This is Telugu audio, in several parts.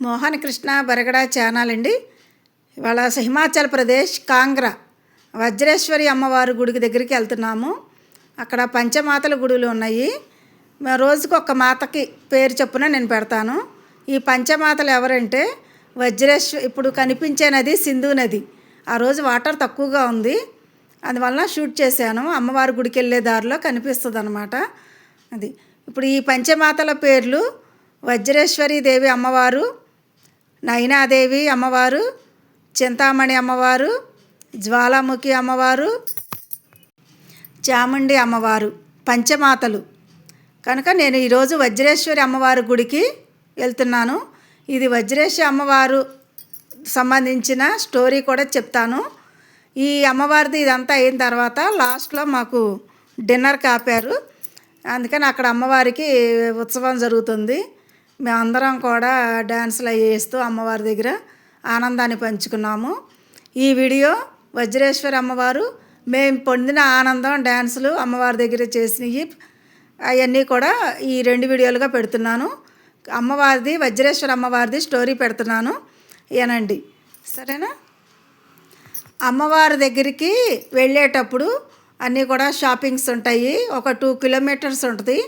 మోహన్ కృష్ణ బరగడ ఛానల్ అండి. ఇవాళ హిమాచల్ ప్రదేశ్ కాంగ్రా వజ్రేశ్వరి అమ్మవారి గుడికి దగ్గరికి వెళ్తున్నాము. అక్కడ పంచమాతల గుడులు ఉన్నాయి. రోజుకు ఒక మాతకి పేరు చొప్పున నేను పెడతాను. ఈ పంచమాతలు ఎవరంటే ఇప్పుడు కనిపించే నది సింధు నది. ఆ రోజు వాటర్ తక్కువగా ఉంది, అందువల్ల షూట్ చేశాను. అమ్మవారి గుడికి వెళ్ళే దారిలో కనిపిస్తుంది అన్నమాట. అది ఇప్పుడు ఈ పంచమాతల పేర్లు: వజ్రేశ్వరి దేవి అమ్మవారు, నైనాదేవి అమ్మవారు, చింతామణి అమ్మవారు, జ్వాలాముఖి అమ్మవారు, చాముండి అమ్మవారు పంచమాతలు. కనుక నేను ఈరోజు వజ్రేశ్వరి అమ్మవారి గుడికి వెళ్తున్నాను. ఇది వజ్రేశ్వరి అమ్మవారు సంబంధించిన స్టోరీ కూడా చెప్తాను. ఈ అమ్మవారిది ఇదంతా అయిన తర్వాత లాస్ట్లో మాకు డిన్నర్ కాపారు. అందుకని అక్కడ అమ్మవారికి ఉత్సవం జరుగుతుంది. మేమందరం కూడా డ్యాన్సులు అవి వేస్తూ అమ్మవారి దగ్గర ఆనందాన్ని పంచుకున్నాము. ఈ వీడియో వజ్రేశ్వరి అమ్మవారు మేము పొందిన ఆనందం, డ్యాన్సులు, అమ్మవారి దగ్గర చేసినవి అవన్నీ కూడా ఈ 2 వీడియోలుగా పెడుతున్నాను. అమ్మవారిది, వజ్రేశ్వరి అమ్మవారిది స్టోరీ పెడుతున్నాను, ఏనండి, సరేనా? అమ్మవారి దగ్గరికి వెళ్ళేటప్పుడు అన్నీ కూడా షాపింగ్స్ ఉంటాయి. ఒక 2 కిలోమీటర్స్ ఉంటుంది.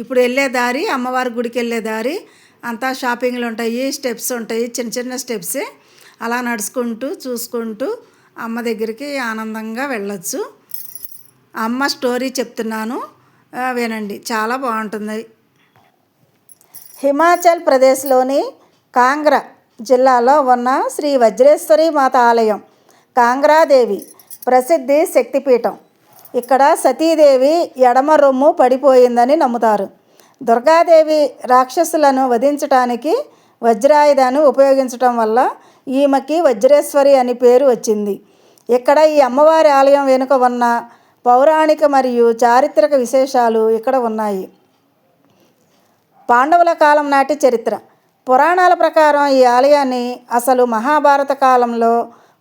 ఇప్పుడు వెళ్ళే దారి, అమ్మవారి గుడికి వెళ్ళే దారి అంతా షాపింగ్లు ఉంటాయి, స్టెప్స్ ఉంటాయి, చిన్న చిన్న స్టెప్సే. అలా నడుచుకుంటూ చూసుకుంటూ అమ్మ దగ్గరికి ఆనందంగా వెళ్ళొచ్చు. అమ్మ స్టోరీ చెప్తున్నాను, వినండి, చాలా బాగుంటుంది. హిమాచల్ ప్రదేశ్లోని కాంగ్రా జిల్లాలో ఉన్న శ్రీ వజ్రేశ్వరి మాత ఆలయం కాంగ్రాదేవి ప్రసిద్ధి శక్తిపీఠం. ఇక్కడ సతీదేవి ఎడమ రొమ్ము పడిపోయిందని నమ్ముతారు. దుర్గాదేవి రాక్షసులను వధించటానికి వజ్రాయుధాన్ని ఉపయోగించటం వల్ల ఈమెకి వజ్రేశ్వరి అని పేరు వచ్చింది. ఇక్కడ ఈ అమ్మవారి ఆలయం వెనుక ఉన్న పౌరాణిక మరియు చారిత్రక విశేషాలు ఇక్కడ ఉన్నాయి. పాండవుల కాలం నాటి చరిత్ర. పురాణాల ప్రకారం ఈ ఆలయాన్ని అసలు మహాభారత కాలంలో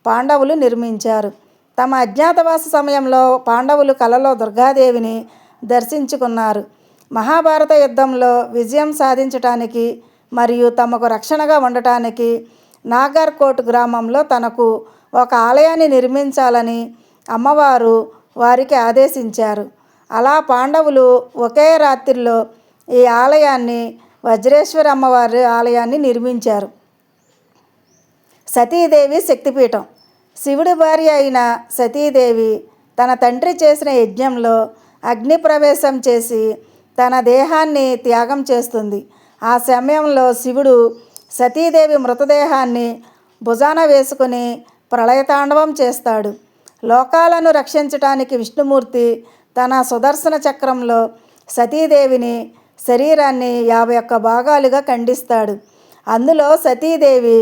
పాండవులు నిర్మించారు. తమ అజ్ఞాతవాస సమయంలో పాండవులు కలలో దుర్గాదేవిని దర్శించుకున్నారు. మహాభారత యుద్ధంలో విజయం సాధించటానికి మరియు తమకు రక్షణగా ఉండటానికి నాగర్కోట్ గ్రామంలో తనకు ఒక ఆలయాన్ని నిర్మించాలని అమ్మవారు వారికి ఆదేశించారు. అలా పాండవులు ఒకే రాత్రిలో ఈ ఆలయాన్ని, వజ్రేశ్వరి అమ్మవారి ఆలయాన్ని నిర్మించారు. సతీదేవి శక్తిపీఠం. శివుడి భార్య అయిన సతీదేవి తన తండ్రి చేసిన యజ్ఞంలో అగ్ని ప్రవేశం చేసి తన దేహాన్ని త్యాగం చేస్తుంది. ఆ సమయంలో శివుడు సతీదేవి మృతదేహాన్ని భుజాన వేసుకుని ప్రళయతాండవం చేస్తాడు. లోకాలను రక్షించటానికి విష్ణుమూర్తి తన సుదర్శన చక్రంలో సతీదేవిని శరీరాన్ని 51 భాగాలుగా ఖండిస్తాడు. అందులో సతీదేవి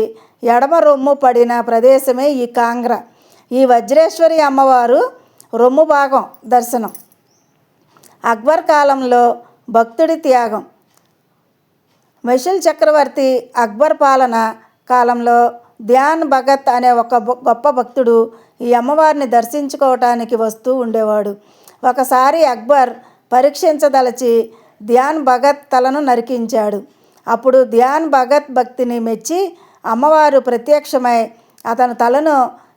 ఎడమ రొమ్ము పడిన ప్రదేశమే ఈ కాంగ్రా. ఈ వజ్రేశ్వరి అమ్మవారు రొమ్ము భాగం దర్శనం. అక్బర్ కాలంలో భక్తుడి త్యాగం. మొఘల్ చక్రవర్తి అక్బర్ పాలన కాలంలో ధ్యాన్ భగత్ అనే ఒక గొప్ప భక్తుడు ఈ అమ్మవారిని దర్శించుకోవటానికి వస్తూ ఉండేవాడు. ఒకసారి అక్బర్ పరీక్షించదలచి ధ్యాన్ భగత్ తలను నరికించాడు. అప్పుడు ధ్యాన్ భగత్ భక్తిని మెచ్చి అమ్మవారు ప్రత్యక్షమై అతని తలను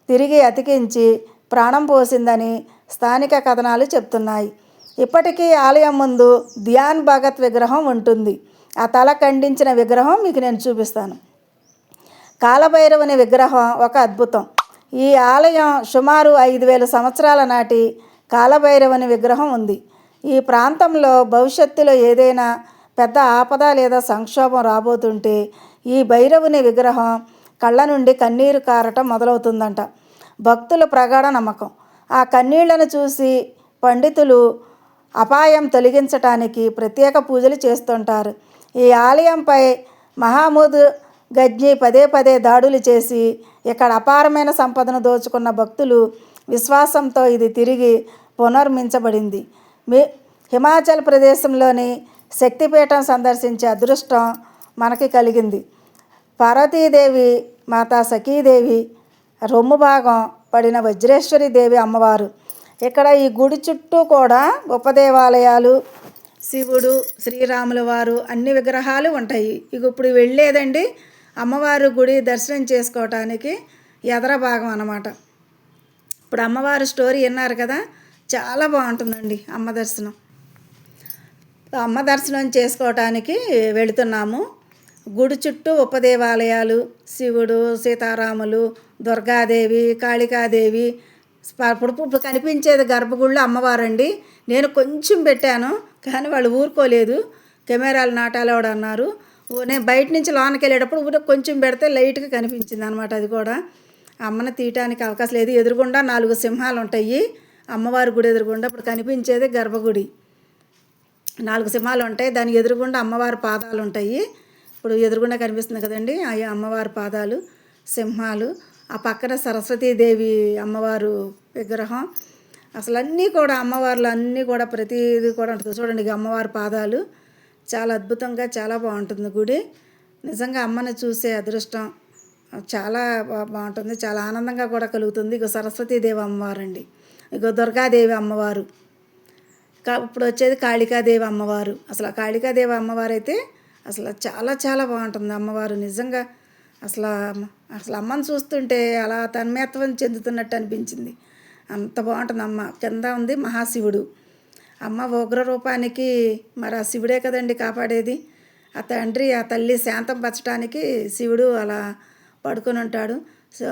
తిరిగి అతికించి ప్రాణం పోసిందని స్థానిక కథనాలు చెప్తున్నాయి. ఇప్పటికీ ఆలయం ముందు ధ్యాన్ భగత్ విగ్రహం ఉంటుంది. ఆ తల ఖండించిన విగ్రహం మీకు నేను చూపిస్తాను. కాలభైరవుని విగ్రహం ఒక అద్భుతం. ఈ ఆలయం సుమారు 5000 సంవత్సరాల నాటి కాలభైరవుని విగ్రహం ఉంది. ఈ ప్రాంతంలో భవిష్యత్తులో ఏదైనా పెద్ద ఆపద లేదా సంక్షోభం రాబోతుంటే ఈ భైరవుని విగ్రహం కళ్ళ నుండి కన్నీరు కారటం మొదలవుతుందంట. భక్తుల ప్రగాఢ నమ్మకం. ఆ కన్నీళ్లను చూసి పండితులు అపాయం తొలగించటానికి ప్రత్యేక పూజలు చేస్తుంటారు. ఈ ఆలయంపై మహమూద్ గజ్నీ పదే దాడులు చేసి ఇక్కడ అపారమైన సంపదను దోచుకున్న భక్తులు విశ్వాసంతో ఇది తిరిగి పునర్మించబడింది. హిమాచల్ ప్రదేశంలోని శక్తిపీఠం సందర్శించే అదృష్టం మనకి కలిగింది. పార్వతీదేవి మాత సఖీదేవి రొమ్ము భాగం పడిన వజ్రేశ్వరి దేవి అమ్మవారు. ఇక్కడ ఈ గుడి చుట్టూ కూడా గొప్ప దేవాలయాలు, శివుడు, శ్రీరాముల వారు అన్ని విగ్రహాలు ఉంటాయి. ఇక ఇప్పుడు వెళ్ళేదండి అమ్మవారు గుడి దర్శనం చేసుకోవటానికి ఎదర భాగం అన్నమాట. ఇప్పుడు అమ్మవారు స్టోరీ విన్నారు కదా, చాలా బాగుంటుందండి అమ్మ దర్శనం. అమ్మ దర్శనం చేసుకోవటానికి వెళుతున్నాము. గుడి చుట్టూ ఉపదేవాలయాలు, శివుడు, సీతారాములు, దుర్గాదేవి, కాళికాదేవి. ఇప్పుడు కనిపించేది గర్భగుడిలో అమ్మవారండి. నేను కొంచెం పెట్టాను కానీ వాళ్ళు ఊరుకోలేదు, కెమెరాలు నాటాలోడు అన్నారు. నేను బయట నుంచి లోనకి వెళ్ళేటప్పుడు కొంచెం పెడితే లైట్గా కనిపించింది అనమాట. అది కూడా అమ్మని తీయటానికి అవకాశం లేదు. ఎదురుగుండా 4 సింహాలు ఉంటాయి అమ్మవారి గుడి ఎదురుగుండా. ఇప్పుడు కనిపించేది గర్భగుడి, 4 సింహాలు ఉంటాయి. దానికి ఎదురుగుండా అమ్మవారి పాదాలు ఉంటాయి. ఇప్పుడు ఎదురుగుండా కనిపిస్తుంది కదండి, ఆ అమ్మవారి పాదాలు, సింహాలు. ఆ పక్కన సరస్వతీదేవి అమ్మవారు విగ్రహం. అసలు అన్నీ కూడా అమ్మవార్లు అన్నీ కూడా ప్రతిదీ కూడా ఉంటుంది. చూడండి అమ్మవారి పాదాలు, చాలా అద్భుతంగా చాలా బాగుంటుంది గుడి. నిజంగా అమ్మని చూసే అదృష్టం చాలా బాగుంటుంది, చాలా ఆనందంగా కూడా కలుగుతుంది. ఇగో సరస్వతీదేవి అమ్మవారండి, ఇగో దుర్గాదేవి అమ్మవారు. ఇప్పుడు వచ్చేది కాళికాదేవి అమ్మవారు. అసలు ఆ కాళికాదేవి అమ్మవారు అయితే అసలు చాలా చాలా బాగుంటుంది అమ్మవారు. నిజంగా అసలు అసలు అమ్మని చూస్తుంటే అలా తన్మయత్వం చెందుతున్నట్టు అనిపించింది, అంత బాగుంటుంది అమ్మ. కింద ఉంది మహాశివుడు. అమ్మ ఉగ్ర రూపానికి మరి ఆ శివుడే కదండి కాపాడేది. ఆ తండ్రి ఆ తల్లి శాంతం పరచడానికి శివుడు అలా పడుకొని ఉంటాడు.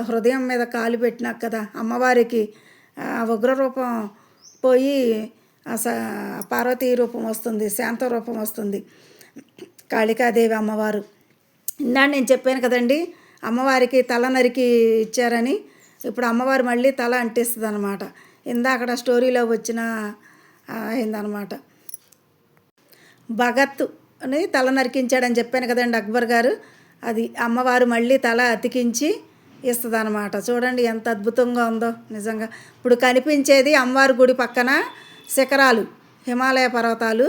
హృదయం మీద కాలు పెట్టినాక కదా అమ్మవారికి ఆ ఉగ్రరూపం పోయి పార్వతీ రూపం వస్తుంది, శాంత రూపం వస్తుంది కాళికాదేవి అమ్మవారు. ఇందాక నేను చెప్పాను కదండి అమ్మవారికి తల నరికి ఇచ్చారని. ఇప్పుడు అమ్మవారు మళ్ళీ తల అంటిస్తుంది అనమాట. ఇందాక స్టోరీలో వచ్చిన అయిందనమాట. భగత్ అని తల నరికించాడని చెప్పాను కదండి అక్బర్ గారు. అది అమ్మవారు మళ్ళీ తల అతికించి ఇస్తుంది అనమాట. చూడండి ఎంత అద్భుతంగా ఉందో నిజంగా. ఇప్పుడు కనిపించేది అమ్మవారి గుడి పక్కన శిఖరాలు, హిమాలయ పర్వతాలు,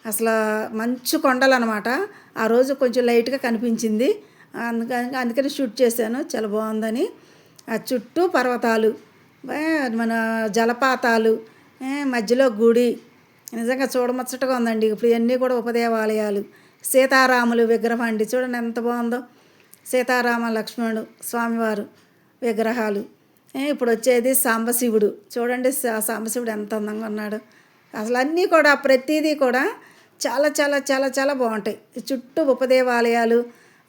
అసలు మంచు కొండలు అనమాట. ఆ రోజు కొంచెం లైట్గా కనిపించింది, అందుకని షూట్ చేశాను, చాలా బాగుందని. ఆ చుట్టూ పర్వతాలు, మన జలపాతాలు, మధ్యలో గుడి, నిజంగా చూడముచ్చటగా ఉందండి. ఇప్పుడు ఇవన్నీ కూడా ఉపదేవాలయాలు. సీతారాములు విగ్రహం అండి, చూడండి ఎంత బాగుందో. సీతారామ లక్ష్మణుడు స్వామివారు విగ్రహాలు. ఇప్పుడు వచ్చేది సాంబశివుడు. చూడండి సాంబశివుడు ఎంత అందంగా ఉన్నాడు. అసలు అన్నీ కూడా ప్రతిదీ కూడా చాలా చాలా చాలా చాలా బాగుంటాయి. చుట్టూ ఉపదేవాలయాలు,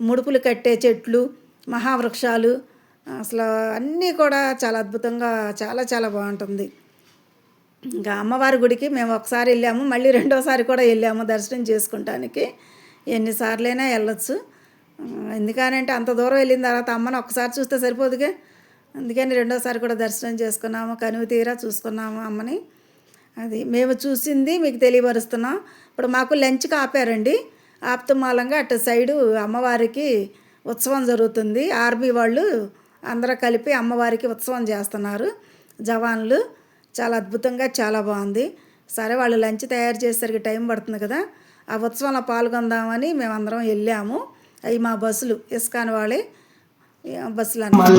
ముడుపులు కట్టే చెట్లు, మహావృక్షాలు, అసలు అన్నీ కూడా చాలా అద్భుతంగా చాలా చాలా బాగుంటుంది. ఇంకా అమ్మవారి గుడికి మేము ఒకసారి వెళ్ళాము, మళ్ళీ రెండోసారి కూడా వెళ్ళాము దర్శనం చేసుకుంటానికి. ఎన్నిసార్లైనా వెళ్ళొచ్చు. ఎందుకనంటే అంత దూరం వెళ్ళిన తర్వాత అమ్మని ఒకసారి చూస్తే సరిపోదుగా, అందుకని రెండోసారి కూడా దర్శనం చేసుకున్నాము, కనువి తీరా చూసుకున్నాము అమ్మని. అది మేము చూసింది మీకు తెలియపరుస్తున్నాం. ఇప్పుడు మాకు లంచ్కి ఆపారండి. ఆపుతూ మూలంగా అటు సైడు అమ్మవారికి ఉత్సవం జరుగుతుంది. ఆర్మీ వాళ్ళు అందరూ కలిపి అమ్మవారికి ఉత్సవం చేస్తున్నారు, జవాన్లు. చాలా అద్భుతంగా చాలా బాగుంది. సరే వాళ్ళు లంచ్ తయారు చేసేసరికి టైం పడుతుంది కదా, ఆ ఉత్సవంలో పాల్గొందామని మేమందరం వెళ్ళాము. అవి మా బస్సులు, ఇస్కాన్ వాళ్ళే బస్సులు అన్నమాట.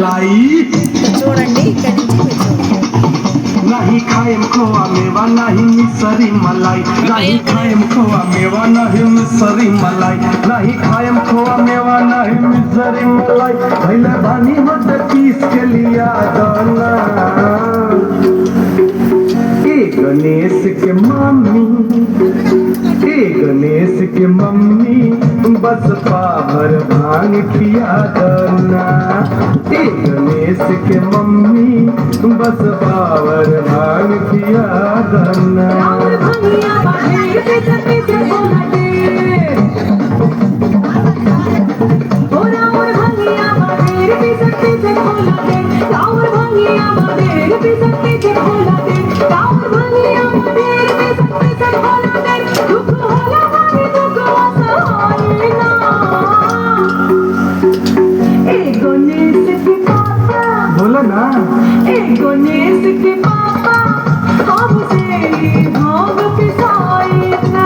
చూడండి ఇక్కడి నుంచి మీరు చూడండి. नहीं खाएम खोआ मेवा नहीं मिसरी मलाई, नहीं खाएम खोआ मेवा नहीं मिसरी मलाई, नहीं खाएम खोआ मेवा नहीं मिसरी मलाई। भैले बानी मत पीस के लिया दाना, गणेश के मम्मी, गणेश के मम्मी बस पाभर भांग पिया दाना, गणेश के मम्मी बस पावर भांग पिया दाना। बोलो ना, गणेश के पापा हमसे भांग पिसाई ना,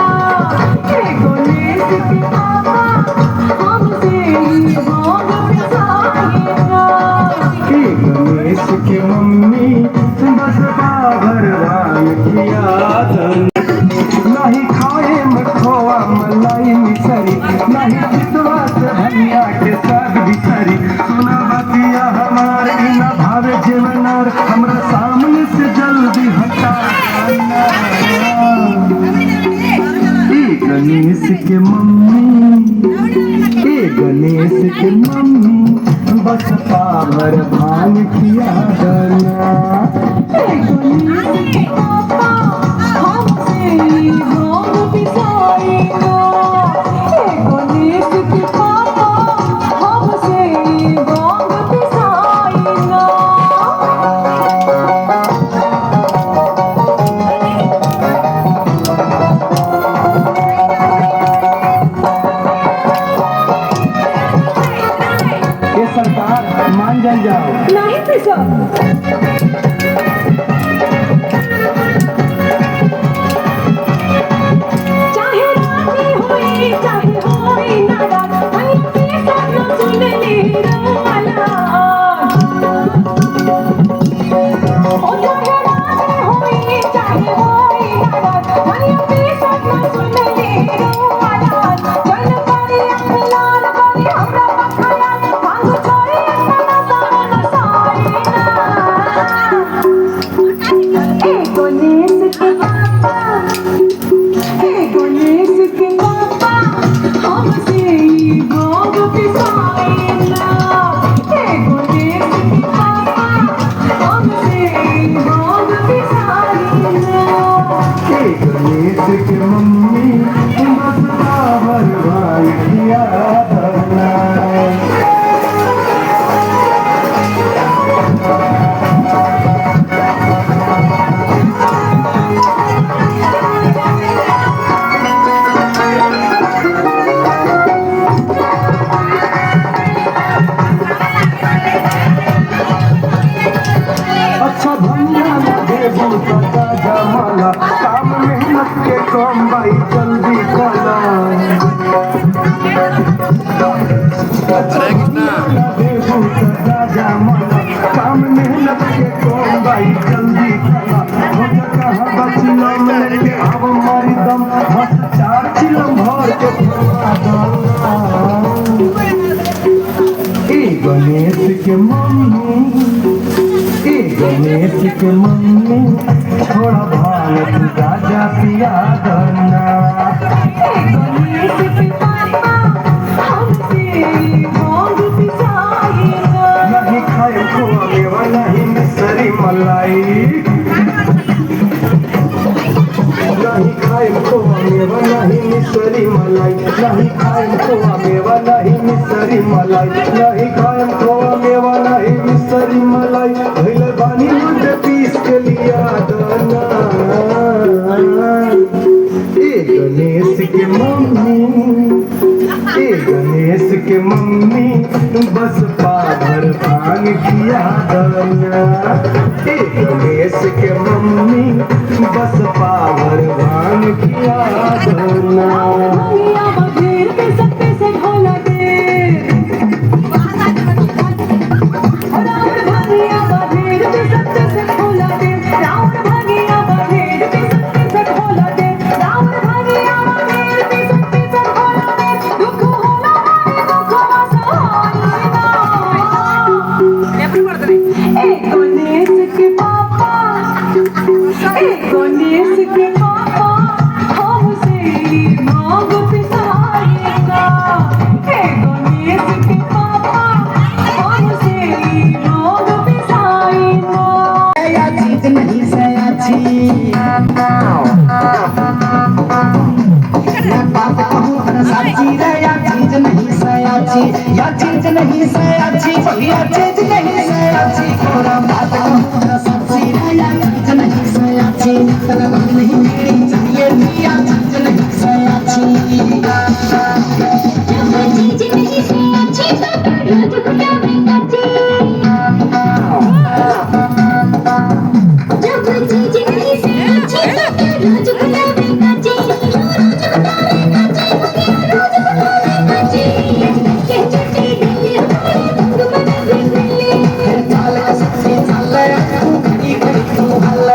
गणेश के पापा हमसे भांग पिसाई ना। गणेश के मम्मी बस पाभर भांग पिया दाना, नहीं खाए खोआ मलाई मिसरी, नहीं विश्वास भैया के साथ गणेश की मम्मी बस पावर भांग किया डरना गणेश के पापा हमसे भांग पिसाएगा गणेश के पापा हमसे भांग पिसाएगा ये सरकार मान जाओ नहीं पिसा चाहे रानी होई चाहे होई नाराज हनी पिसा न सुन ले रोवाला ओ चाहे रानी होई चाहे होई नाराज हनी पिसा न सुन ले रोवाला चल पारी अखलाल पारी हमरा पखाया भांग छोड़ी अपना सारा साईना गणेश के पापा गणेश के पापा हमसे भांग पिसाएगा गणेश के पापा हमसे भांग पिसाएगा कि गणेश की मम्मी बस पावर भांग किया डरना अच्छा भैया देबू का जमाना काम मेहनत के कम भाई जल्दी कला अच्छा भैया देबू का जमाना काम मेहनत के कम भाई जल्दी कला हो कहाँ बचिलम लेके अब मारी दम बस 4 चिलम भर के फरवा दो गणेश के मम्मी गणेश के मम्मी थोड़ा भांग तू गाजा पिया दरना गणेश के पापा हमसे भांग पिसाएगा नहीं खाए खोआ मेवा नहीं मिसरी मलाई नहीं खाए खोआ मेवा नहीं मिसरी मलाई नहीं खाए खोआ मेवा नहीं मिसरी मलाई नहीं खाए खोआ मेवा नहीं मिसरी मलाई भइल बानी मुझे पीस के लिया दाना गणेश के मम्मी बस पाभर भांग किया दाना गणेश के मम्मी बस पाभर भांग किया दाना भैया बघेर पे सकते से ढोला दे रावण भैया बघेर पे सकते से ढोला दे रावण भैया बघेर पे सकते से ढोला दे रावण भैया बघेर पे सकते से ढोला दे दुख होला मारे दुख सहायना गणेश के पापा गणेश के पापा हमसे भांग पिसाएगा गणेश के पापा हमसे भांग पिसाएगा या चीज नहीं सयाची मैं बात कहूँ न सच्ची रे या चीज नहीं सयाची या चीज नहीं सयाची या चीज नहीं सयाची थोड़ा बात कहूँ न सच्ची रे या चीज नहीं सयाची तेरा मन नहीं मेरी चाहिए या चीज नहीं सयाची चीज नहीं से अच्छी तो रोज खुदावेगा जब चीज नहीं से अच्छी तो रोज खुदावेगा रोज खुदावेगा के चुटी दिल्ली तुम बना दिल्ली चाल सबसे चाल घड़ी घड़ी तू हल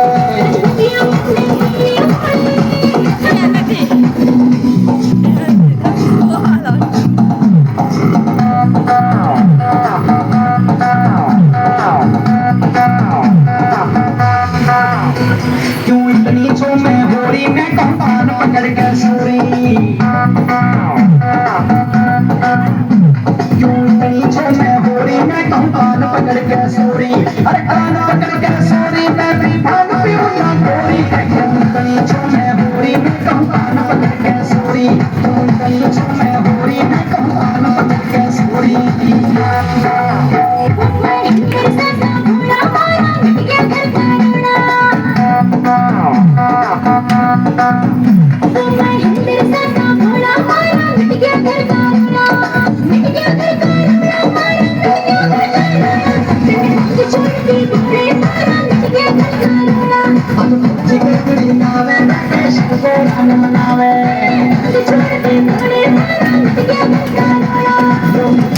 पकड़ के सूरी अरे काना पकड़ के सूरी मैं भी भाग भी उठा गोरी कहीं छुमे होरी मैं कहूँ काना पकड़ के सूरी कहीं छुमे होरी मैं कहूँ काना पकड़ के सूरी जिगरी नावे कृष्ण को रन मनावे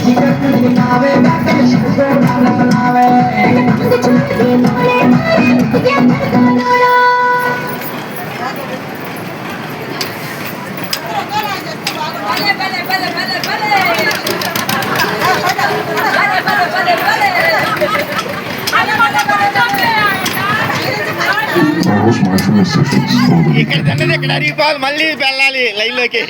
जिगरी नावे कृष्ण को रन मनावे ఇక్కడ తిన్నది ఇక్కడ అరిగిపోవాలి మళ్ళీ వెళ్ళాలి లైన్ లోకి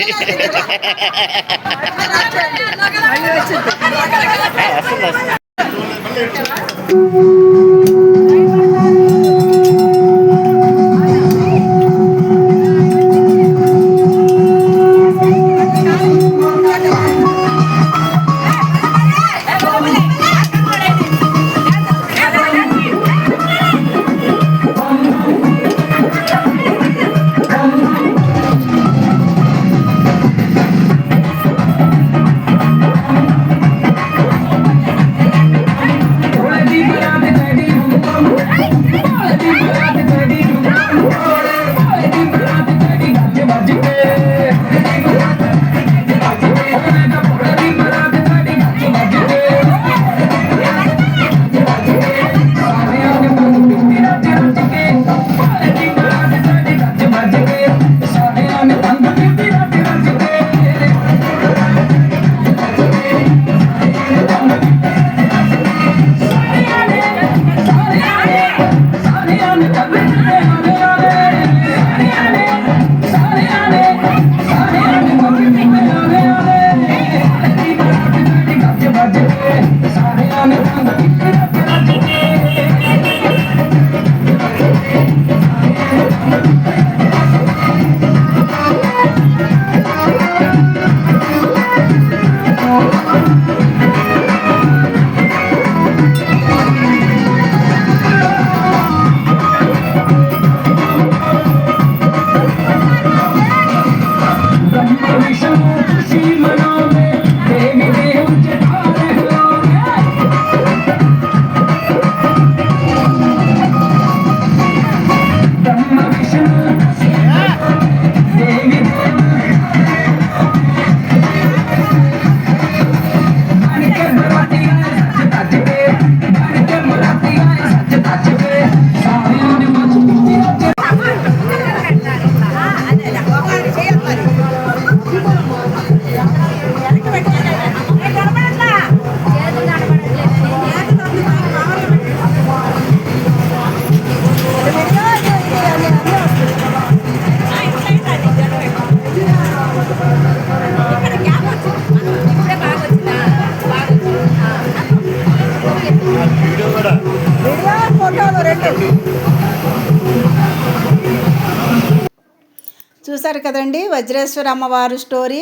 చూసారు కదండి వజ్రేశ్వర అమ్మవారు స్టోరీ.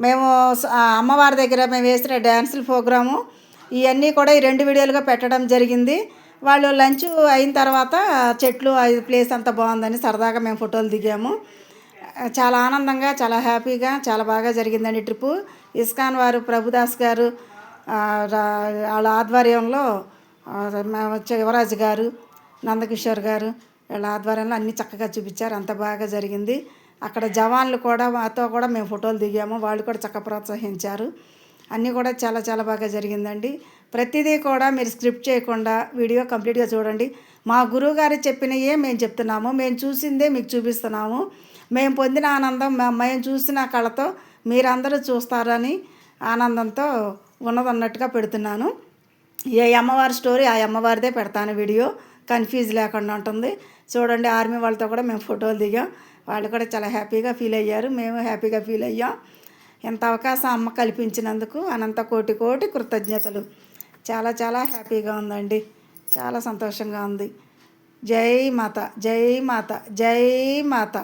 మేము అమ్మవారి దగ్గర మేము వేసిన డ్యాన్సుల ప్రోగ్రాము ఇవన్నీ కూడా ఈ 2 వీడియోలుగా పెట్టడం జరిగింది. వాళ్ళు లంచ్ అయిన తర్వాత చెట్లు ప్లేస్ అంతా బాగుందని సరదాగా మేము ఫోటోలు దిగాము. చాలా ఆనందంగా చాలా హ్యాపీగా చాలా బాగా జరిగిందండి ట్రిప్పు. ఇస్కాన్ వారు ప్రభుదాస్ గారు వాళ్ళ ఆధ్వర్యంలో యువరాజు గారు నందకిషోర్ గారు వీళ్ళ ఆధ్వర్యంలో అన్నీ చక్కగా చూపించారు. అంత బాగా జరిగింది. అక్కడ జవాన్లు కూడా మాతో కూడా మేము ఫోటోలు దిగాము. వాళ్ళు కూడా చక్కగా ప్రోత్సహించారు. అన్నీ కూడా చాలా చాలా బాగా జరిగిందండి. ప్రతిదీ కూడా మీరు స్క్రిప్ట్ చేయకుండా వీడియో కంప్లీట్గా చూడండి. మా గురువుగారు చెప్పినయే మేము చెప్తున్నాము. మేము చూసిందే మీకు చూపిస్తున్నాము. మేము పొందిన ఆనందం మేము చూసిన కళతో మీరందరూ చూస్తారని ఆనందంతో ఉన్నదన్నట్టుగా పెడుతున్నాను. ఏ అమ్మవారి స్టోరీ ఆ అమ్మవారిదే పెడతాను వీడియో, కన్ఫ్యూజ్ లేకుండా ఉంటుంది. చూడండి, ఆర్మీ వాళ్ళతో కూడా మేము ఫోటోలు దిగాం. వాళ్ళు కూడా చాలా హ్యాపీగా ఫీల్ అయ్యారు. మేము హ్యాపీగా ఫీల్ అయ్యాం. ఎంత అవకాశం అమ్మ కల్పించినందుకు అనంత కోటి కోటి కృతజ్ఞతలు. చాలా చాలా హ్యాపీగా ఉందండి, చాలా సంతోషంగా ఉంది. జై మాత, జై మాత, జై మాత.